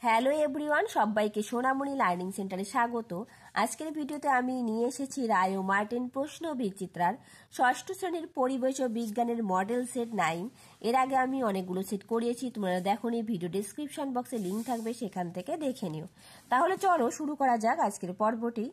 Hello everyone, সবাইকে সোনামণি learning সেন্টারে স্বাগত। আজকের ভিডিওতে আমি নিয়ে এসেছি রায় ও মার্টিন প্রশ্ন বিচিত্রার ষষ্ঠ শ্রেণীর পরিবেশ ও বিজ্ঞানের মডেল সেট 9। এর আগে আমি অনেকগুলো সেট করিয়েছি, তোমরা দেখোনি, ভিডিও ডিসক্রিপশন বক্সে লিঙ্ক থাকবে, সেখান থেকে দেখে নিও। তাহলে চলো শুরু করা যাক আজকের পর্বটি।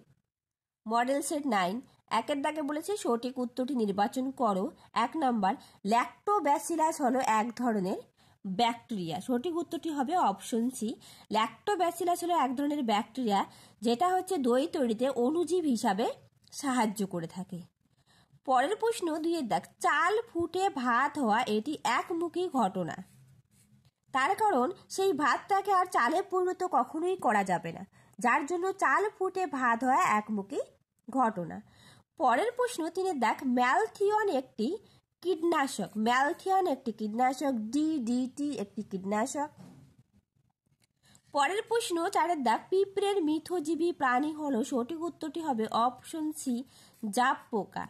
মডেল সেট 9 একের দাগে বলেছে সঠিক উত্তরটি নির্বাচন করো। 1 নাম্বার, ল্যাক্টোব্যাসিলাস হলো এক ধরনের ব্যাকটেরিয়া। সঠিক উত্তরটি হবে অপশন সি। ল্যাক্টোব্যাসিলাস হলো এক ধরনের ব্যাকটেরিয়া যেটা হচ্ছে দই তৈরিতে অণুজীব হিসাবে সাহায্য করে থাকে। পরের প্রশ্ন 2 এর দাগ, চাল ফুটে ভাত হওয়া এটি একমুখী ঘটনা। তার কারণ সেই ভাতটাকে আর চালে পরিণত কখনোই করা যাবে না, যার জন্য চাল ফুটে ভাত হওয়া একমুখী ঘটনা। পরের প্রশ্ন 3 এর দাগ, ম্যালথিয়ন একটি কীটনাশক। ম্যালথিয়ন একটি কীটনাশক, ডিডিটি একটি কীটনাশক। পরের প্রশ্ন 4 এর দাগ, পিঁপড়ের মিথজীবী প্রাণী হলো। সঠিক উত্তরটি হবে অপশন সি, জাপ পোকা।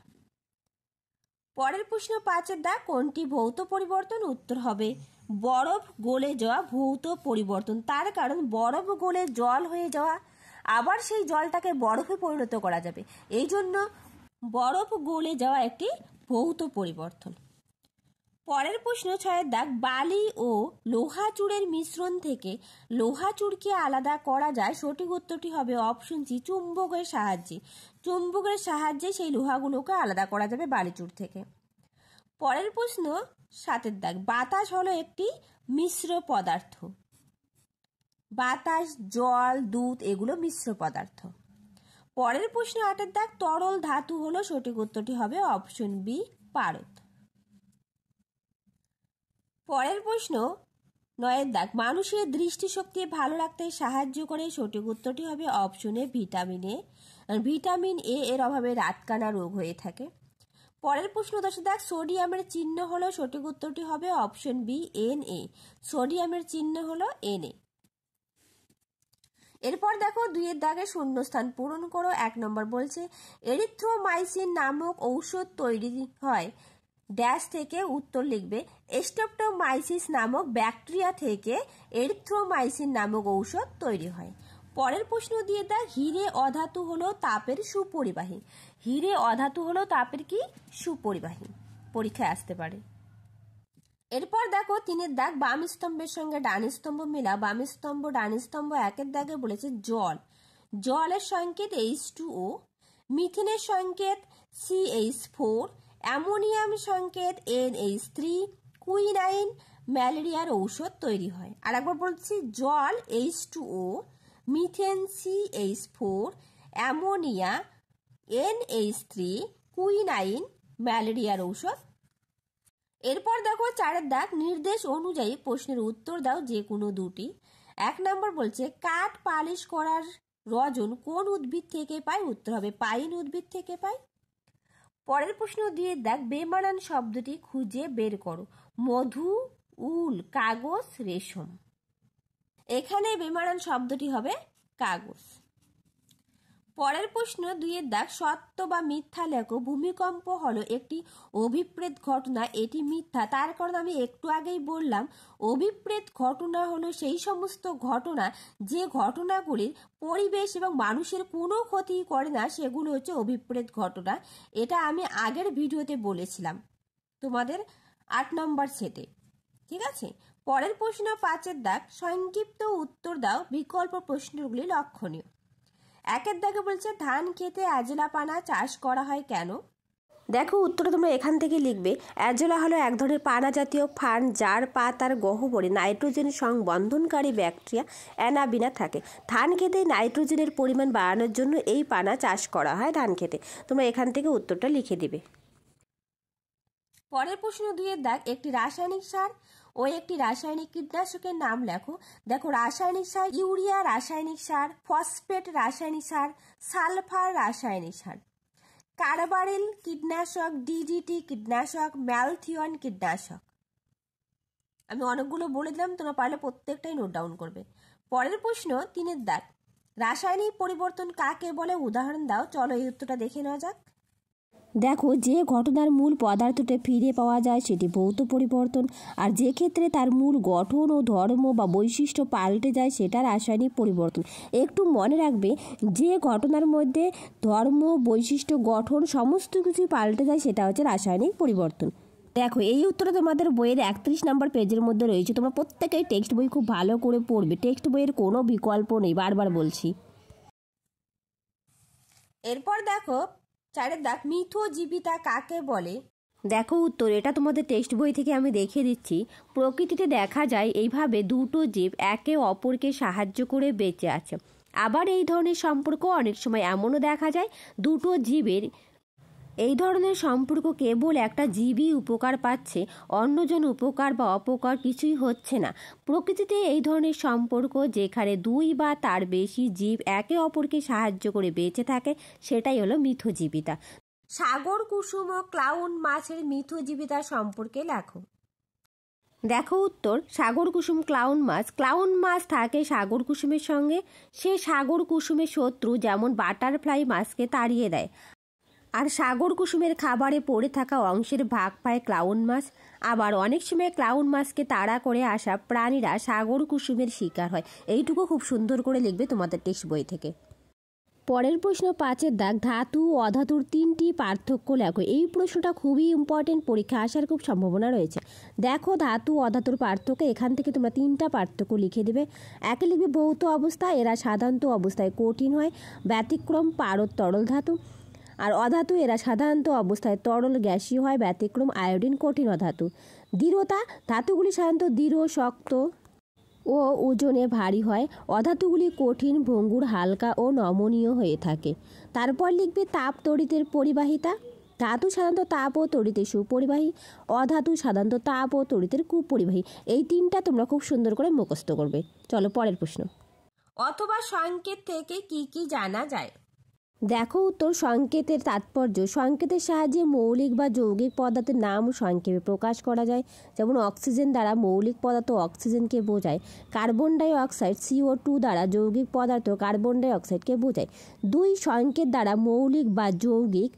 পরের প্রশ্ন 5 এর দাগ, কোনটি ভৌত পরিবর্তন? উত্তর হবে বরফ গলে যাওয়া ভৌত পরিবর্তন। তার কারণ বরফ গলে জল হয়ে যাওয়া, আবার সেই জলটাকে বরফে পরিণত করা যাবে, এই জন্য বরফ গলে যাওয়া একটি ভৌত পরিবর্তন। পরের প্রশ্ন 6 এর দাগ, বালি ও লোহা চূড়ের মিশ্রণ থেকে লোহা চূড়কে আলাদা করা যায়। সঠিক উত্তরটি হবে অপশন সি, চুম্বকের সাহায্যে। চুম্বকের সাহায্যে সেই লোহাগুলোকে আলাদা করা যাবে বালিচূড় থেকে। পরের প্রশ্ন 7 এর দাগ, বাতাস হলো একটি মিশ্র পদার্থ। বাতাস, জল, দুধ এগুলো মিশ্র পদার্থ। পরের প্রশ্ন 8 এর দাগ, তরল ধাতু হলো। সঠিক উত্তরটি হবে অপশন বি, পারদ। পরের প্রশ্ন 9 এর দাগ, মানুষের দৃষ্টিশক্তি ভালো রাখতে সাহায্য করে। সঠিক উত্তরটি হবে option A, vitamin A. Vitamin A এর অভাবে রাতকানা রোগ হয়ে থাকে। পরের প্রশ্ন 10 এর দাগ, সোডিয়ামের চিহ্ন হলো। সঠিক উত্তরটি হবে অপশন বি, Na। সোডিয়ামের চিহ্ন হলো Na। এরপর দেখো 2 এর দাগে শূন্যস্থান পূরণ করো। 1 নম্বর বলছে এরিথ্রোমাইসিন নামক ঔষধ তৈরি হয় ড্যাশ থেকে। উত্তর লিখবে স্ট্রেপ্টোমাইসিস নামক ব্যাকটেরিয়া থেকে এরিথ্রোমাইসিন নামক ঔষধ তৈরি হয়। পরের প্রশ্ন দিয়ে দাগ, হিরে অধাতু হলো তাপের সুপরিবাহী। হিরে অধাতু হলো তাপের কি? সুপরিবাহী, পরীক্ষায় আসতে পারে। এরপর দেখো 3 এর দাগ, বাম স্তম্ভের সঙ্গে ডান স্তম্ভ মিলা। বাম স্তম্ভ ডান স্তম্ভ। 1 এর দাগে বলেছে জল, জলের সংকেত H2O, মিথেনের সংকেত CH4, অ্যামোনিয়াম সংকেত NH3, কুইনাইন ম্যালেরিয়ার ঔষধ তৈরি হয়। আর একবার বলছি, জল H2O, methane CH4, ammonia NH3, quinine ম্যালেরিয়ার ঔষধ। এরপর দেখো 4 এর দাগ, নির্দেশ অনুযায়ী প্রশ্নের উত্তর দাও যে কোনো দুটি। 1 নম্বর বলছে কাঠ পালিশ করার রজন কোন উদ্ভিদ থেকে পায়? উত্তর হবে পাইন উদ্ভিদ থেকে পায়। পরের প্রশ্ন দিয়ে দেখ, বেমানান শব্দটি খুঁজে বের করো। মধু, উল, কাগজ, রেশম। এখানে বেমানান শব্দটি হবে কাগজ। পরের প্রশ্ন 2 এর দাগ, সত্য বা মিথ্যা লেখো। ভূমিকম্প হলো একটি অভিপ্রেত ঘটনা, এটি মিথ্যা। তার কারণ আমি একটু আগেই বললাম, অভিপ্রেত ঘটনা হলো সেই সমস্ত ঘটনা যে ঘটনাগুলির পরিবেশ এবং মানুষের কোনো ক্ষতি করে না, সেগুলো হচ্ছে অভিপ্রেত ঘটনা। এটা আমি আগের ভিডিওতে বলেছিলাম তোমাদের 8 নম্বর সেটে, ঠিক আছে। পরের প্রশ্ন 5 এর দাগ, সংক্ষিপ্ত উত্তর দাও, বিকল্প প্রশ্নগুলি লক্ষণীয়। 1 এর দাগে বলছে ধান খেতে অ্যাজোলা পানা চাষ করা হয় কেন? দেখো উত্তরটা তোমরা এখান থেকে লিখবে। অ্যাজোলা হলো এক ধরনের পানা জাতীয় ফার্ন যার পাতার গহ্বরে নাইট্রোজেন সংবন্ধনকারী ব্যাকটেরিয়া অ্যানাবিনা থাকে। ধান খেতে নাইট্রোজেনের পরিমাণ বাড়ানোর জন্য এই পানা চাষ করা হয় ধান খেতে। তোমরা এখান থেকে উত্তরটা লিখে দিবে। পরের প্রশ্ন 2 এর দাগ, একটি রাসায়নিক সার ও একটি রাসায়নিক কীটনাশকের নাম লেখো। দেখো রাসায়নিক সার ইউরিয়া রাসায়নিক সার, ফসফেট রাসায়নিক সার, সালফার রাসায়নিক সার। কার্বারিল কীটনাশক, ডিডিটি কীটনাশক, ম্যালথিয়ন কীটনাশক। আমি অনেকগুলো বলে দিলাম, তোমরা পারলে প্রত্যেকটাই নোট ডাউন করবে। পরের প্রশ্ন 3 এর দাগ, রাসায়নিক পরিবর্তন কাকে বলে? উদাহরণ দাও। চলো এই উত্তরটা দেখে নেওয়া যাক। দেখো, যে ঘটনার মূল পদার্থটা ফিরে পাওয়া যায় সেটি ভৌত পরিবর্তন, আর যে ক্ষেত্রে তার মূল গঠন ও ধর্ম বা বৈশিষ্ট্য পাল্টে যায় সেটা রাসায়নিক পরিবর্তন। একটু মনে রাখবে, যে ঘটনার মধ্যে ধর্ম, বৈশিষ্ট্য, গঠন সমস্ত কিছুই পাল্টে যায় সেটা হচ্ছে রাসায়নিক পরিবর্তন। দেখো, এই উত্তরটা তোমাদের বইয়ের 31 নম্বর পেজের মধ্যে রয়েছে। তোমরা প্রত্যেকেই টেক্সট বই খুব ভালো করে পড়বে। টেক্সট বইয়ের কোনো বিকল্প নেই, বারবার বলছি। এরপর দেখো 4 দাগ, মিথজীবিতা কাকে বলে? দেখো উত্তর, এটা তোমাদের টেক্সট বই থেকে আমি দেখিয়ে দিচ্ছি। প্রকৃতিতে দেখা যায় এইভাবে দুটো জীব একে অপরকে সাহায্য করে বেঁচে আছে। আবার এই ধরনের সম্পর্ক অনেক সময় এমনও দেখা যায় দুটো জীবের এই ধরনের সম্পর্ক কেবল একটা জীবই উপকার পাচ্ছে, অন্যজন উপকার বা অপকার কিছুই হচ্ছে না। প্রকৃতিতে এই ধরনের সম্পর্ক যেখানে 2 বা তার বেশি জীব একে অপরকে সাহায্য করে বেঁচে থাকে সেটাই হলো মিথজীবিতা। সাগর কুসুম ও ক্লাউন মাছের মিথজীবিতা সম্পর্কে লেখো। দেখো উত্তর, সাগর কুসুম ক্লাউন মাছ থাকে সাগর কুসুমের সঙ্গে। সে সাগর কুসুমের শত্রু, যেমন বাটারফ্লাই মাছকে তাড়িয়ে দেয়। আর সাগর কুসুমের খাবারে পড়ে থাকা অংশের ভাগ পায় ক্লাউন মাছ। আবার অনেক সময় ক্লাউন মাছকে তাড়া করে আসা প্রাণীরা সাগর কুসুমের শিকার হয়। এইটুকু খুব সুন্দর করে লিখবে তোমাদের টেক্সট বই থেকে। পরের প্রশ্ন 5 দাগ, ধাতু ও অধাতুর 3টি পার্থক্য লেখো। এই প্রশ্নটা খুবই ইম্পর্টেন্ট, পরীক্ষা আসার খুব সম্ভাবনা রয়েছে। দেখো, ধাতু অধাতুর পার্থক্য, এখান থেকে তোমরা 3টা পার্থক্য লিখে দেবে। একে লিখবে ভৌত অবস্থা, এরা সাধারণত অবস্থায় কঠিন হয়। ব্যতিক্রম পারদ তরল ধাতু। আর অধাতু, এরা সাধারণত অবস্থায় তরল গ্যাসীয় হয়। ব্যতিক্রম আয়োডিন কঠিন অধাতু। দৃঢ়তা, ধাতুগুলি সাধারণত দৃঢ়, শক্ত ও ওজনে ভারী হয়। অধাতুগুলি কঠিন, ভঙ্গুর, হালকা ও নমনীয় হয়ে থাকে। তারপর লিখবে তাপ তড়িতের পরিবাহিতা। ধাতু সাধারণত তাপ ও তড়িতে সুপরিবাহী, অধাতু সাধারণত তাপ ও তড়িতের কুপরিবাহী। এই 3টা তোমরা খুব সুন্দর করে মুখস্থ করবে। চলো পরের প্রশ্ন। অথবা সংকেত থেকে কি কি জানা যায়? দেখো উত্তর, সংকেতের তাৎপর্য। সংকেতের সাহায্যে মৌলিক বা যৌগিক পদার্থের নাম সংক্ষেপে প্রকাশ করা যায়। যেমন অক্সিজেন দ্বারা মৌলিক পদার্থ অক্সিজেনকে বোঝায়। কার্বন ডাই অক্সাইড CO2 দ্বারা যৌগিক পদার্থ কার্বন ডাই অক্সাইডকে বোঝায়। 2 সংকেত দ্বারা মৌলিক বা যৌগিক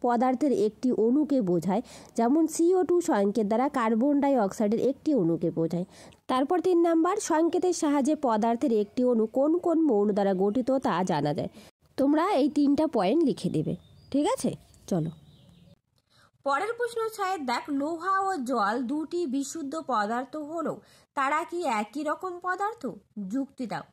পদার্থের একটি অণুকে বোঝায়। যেমন CO2 সংকেত দ্বারা কার্বন ডাই অক্সাইডের একটি অণুকে বোঝায়। তারপর 3 নাম্বার, সংকেতের সাহায্যে পদার্থের একটি অণু কোন কোন মৌল দ্বারা গঠিত তা জানা যায়। তোমরা এই 3টা পয়েন্ট লিখে দেবে, ঠিক আছে? চলো পরের প্রশ্ন 6 দেখ, লোহা ও জল দুটি বিশুদ্ধ পদার্থ হলেও তারা কি একই রকম পদার্থ? যুক্তি দাও।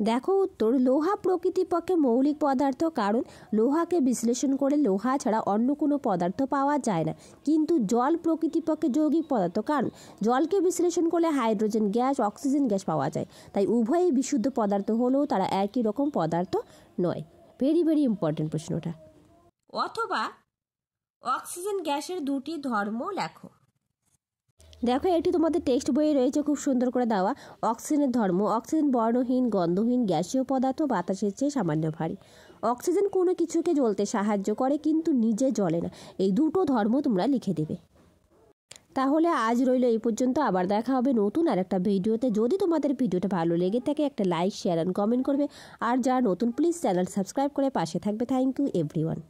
দেখো উত্তর, লোহা প্রকৃতিপক্ষে মৌলিক পদার্থ, কারণ লোহাকে বিশ্লেষণ করে লোহা ছাড়া অন্য কোনো পদার্থ পাওয়া যায় না। কিন্তু জল প্রকৃতিপক্ষে যৌগিক পদার্থ, কারণ জলকে বিশ্লেষণ করলে হাইড্রোজেন গ্যাস, অক্সিজেন গ্যাস পাওয়া যায়। তাই উভয়ই বিশুদ্ধ পদার্থ হলেও তারা একই রকম পদার্থ নয়। ভেরি ভেরি ইম্পর্টেন্ট প্রশ্নটা। অথবা অক্সিজেন গ্যাসের দুটি ধর্ম লেখো। দেখো, এটি তোমাদের টেক্সট বইয়ে রয়েছে, খুব সুন্দর করে দেওয়া। অক্সিজেনের ধর্ম, অক্সিজেন বর্ণহীন, গন্ধহীন, গ্যাসীয় পদার্থ, বাতাসের চেয়ে সামান্য ভারী। অক্সিজেন কোনো কিছুকে জ্বলতে সাহায্য করে কিন্তু নিজে জ্বলে না। এই দুটো ধর্ম তোমরা লিখে দেবে। তাহলে আজ রইল এই পর্যন্ত। আবার দেখা হবে নতুন আর একটা ভিডিওতে। যদি তোমাদের ভিডিওটা ভালো লেগে থাকে একটা লাইক, শেয়ার অ্যান্ড কমেন্ট করবে। আর যারা নতুন, প্লিজ চ্যানেল সাবস্ক্রাইব করে পাশে থাকবে। Thank you everyone.